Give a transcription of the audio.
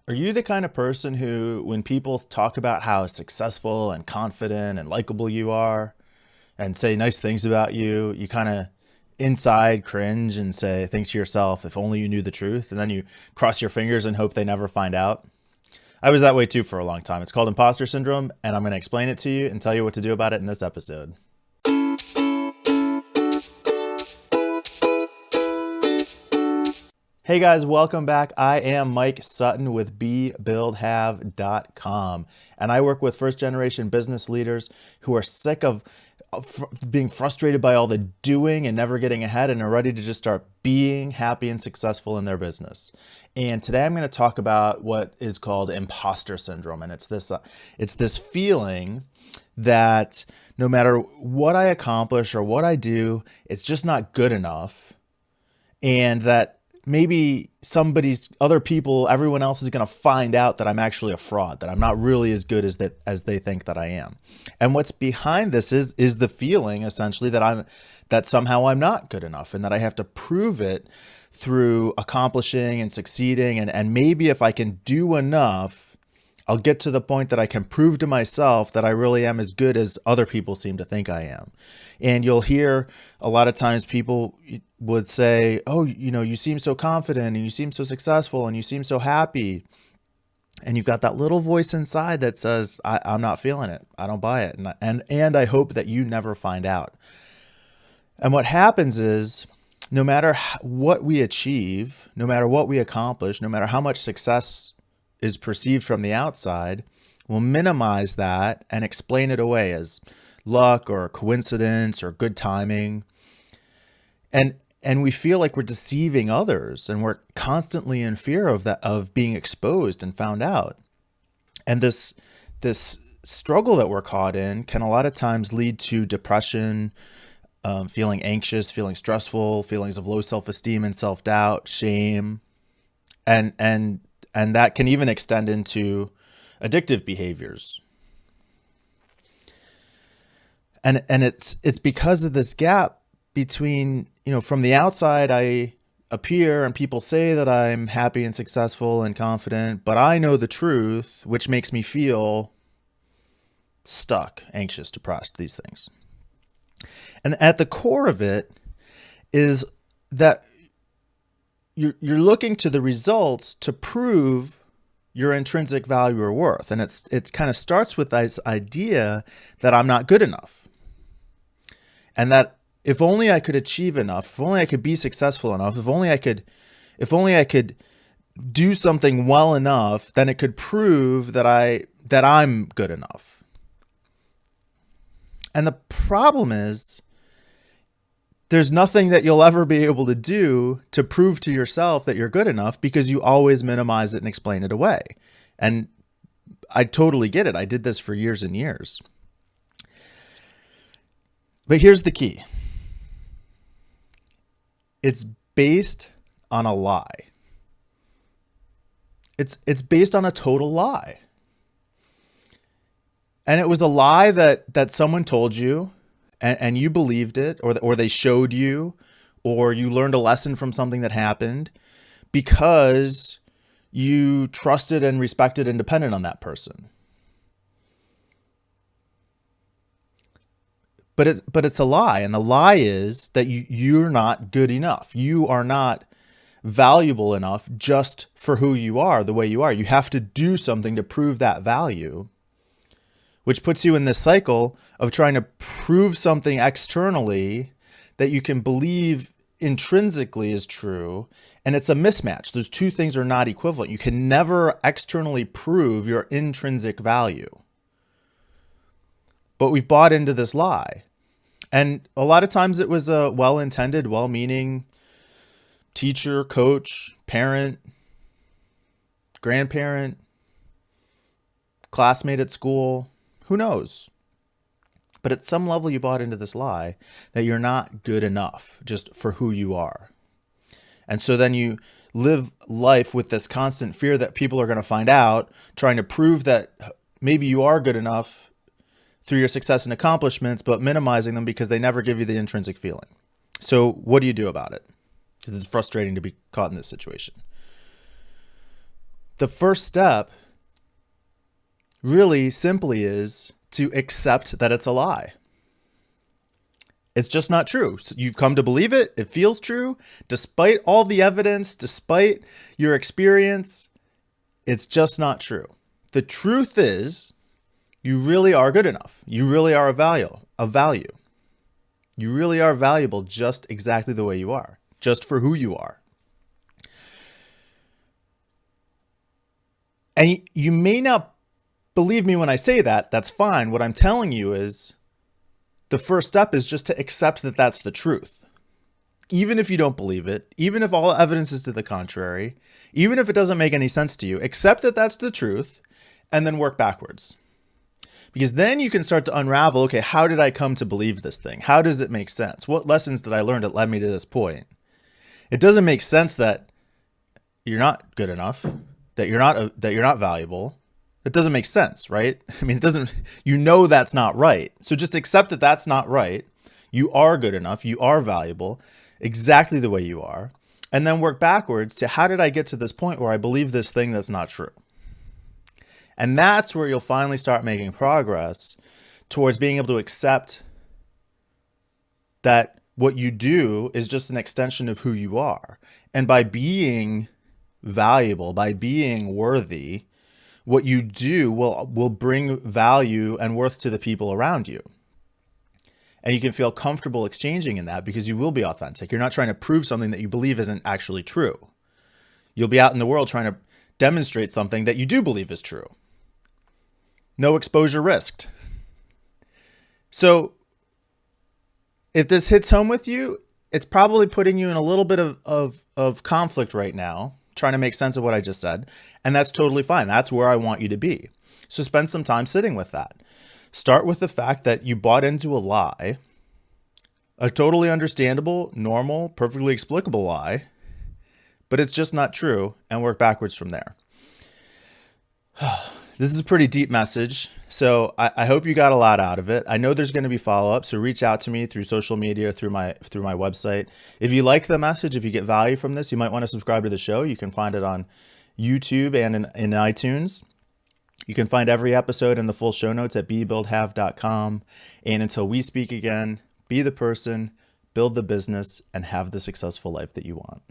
Are you the kind of person who, when people talk about how successful and confident and likable you are and say nice things about you, you kind of inside cringe and think to yourself, if only you knew the truth, and then you cross your fingers and hope they never find out? I was that way too for a long time. It's called imposter syndrome, and I'm going to explain it to you and tell you what to do about it in this episode. Hey guys, welcome back. I am Mike Sutton with BeBuildHave.com, and I work with first generation business leaders who are sick of being frustrated by all the doing and never getting ahead, and are ready to just start being happy and successful in their business. And today I'm going to talk about what is called imposter syndrome, and it's this feeling that no matter what I accomplish or what I do, it's just not good enough, and that maybe other people, everyone else is going to find out that I'm actually a fraud, that I'm not really as good as they think that I am. And what's behind this is the feeling essentially that somehow I'm not good enough, and that I have to prove it through accomplishing and succeeding. And maybe if I can do enough, I'll get to the point that I can prove to myself that I really am as good as other people seem to think I am. And you'll hear a lot of times people would say, oh, you seem so confident and you seem so successful and you seem so happy. And you've got that little voice inside that says, I'm not feeling it. I don't buy it. And I hope that you never find out. And what happens is, no matter what we achieve, no matter what we accomplish, no matter how much success is perceived from the outside, we'll minimize that and explain it away as luck or coincidence or good timing. And we feel like we're deceiving others, and we're constantly in fear of being exposed and found out. And this struggle that we're caught in can a lot of times lead to depression, feeling anxious, feeling stressful, feelings of low self-esteem and self-doubt, shame, and that can even extend into addictive behaviors. And it's because of this gap between, from the outside, I appear and people say that I'm happy and successful and confident, but I know the truth, which makes me feel stuck, anxious, depressed, these things. And at the core of it is that you're looking to the results to prove your intrinsic value or worth. And it kind of starts with this idea that I'm not good enough. And that if only I could achieve enough, if only I could be successful enough, if only I could do something well enough, then it could prove that I'm good enough. And the problem is, there's nothing that you'll ever be able to do to prove to yourself that you're good enough, because you always minimize it and explain it away. And I totally get it. I did this for years and years. But here's the key. It's based on a lie. It's based on a total lie. And it was a lie that someone told you, and you believed it, or they showed you, or you learned a lesson from something that happened because you trusted and respected and depended on that person. But it's a lie, and the lie is that you're not good enough. You are not valuable enough just for who you are, the way you are. You have to do something to prove that value, which puts you in this cycle of trying to prove something externally that you can believe intrinsically is true. And it's a mismatch. Those two things are not equivalent. You can never externally prove your intrinsic value. But we've bought into this lie. And a lot of times it was a well-intended, well-meaning teacher, coach, parent, grandparent, classmate at school. Who knows? But at some level, you bought into this lie that you're not good enough just for who you are. And so then you live life with this constant fear that people are going to find out, trying to prove that maybe you are good enough through your success and accomplishments, but minimizing them because they never give you the intrinsic feeling. So what do you do about it? Because it's frustrating to be caught in this situation. The first step really simply is to accept that it's a lie. It's just not true. So you've come to believe it. It feels true. Despite all the evidence, despite your experience, it's just not true. The truth is, you really are good enough. You really are a value. You really are valuable just exactly the way you are, just for who you are. And you may not believe me when I say that. That's fine. What I'm telling you is the first step is just to accept that that's the truth. Even if you don't believe it, even if all evidence is to the contrary, even if it doesn't make any sense to you, accept that that's the truth and then work backwards. Because then you can start to unravel, okay, how did I come to believe this thing? How does it make sense? What lessons did I learn that led me to this point? It doesn't make sense that you're not good enough, that you're not valuable. It doesn't make sense, right? I mean, it doesn't, that's not right. So just accept that that's not right. You are good enough. You are valuable exactly the way you are. And then work backwards to how did I get to this point where I believe this thing that's not true? And that's where you'll finally start making progress towards being able to accept that what you do is just an extension of who you are. And by being valuable, by being worthy, what you do will bring value and worth to the people around you. And you can feel comfortable exchanging in that because you will be authentic. You're not trying to prove something that you believe isn't actually true. You'll be out in the world trying to demonstrate something that you do believe is true. No exposure risked. So if this hits home with you, it's probably putting you in a little bit of conflict right now, trying to make sense of what I just said. And that's totally fine. That's where I want you to be. So spend some time sitting with that. Start with the fact that you bought into a lie, a totally understandable, normal, perfectly explicable lie, but it's just not true, and work backwards from there. This is a pretty deep message, so I hope you got a lot out of it. I know there's going to be follow-up, so reach out to me through social media, through my website. If you like the message, if you get value from this, you might want to subscribe to the show. You can find it on YouTube and in iTunes. You can find every episode and the full show notes at bebuildhave.com. And until we speak again, be the person, build the business, and have the successful life that you want.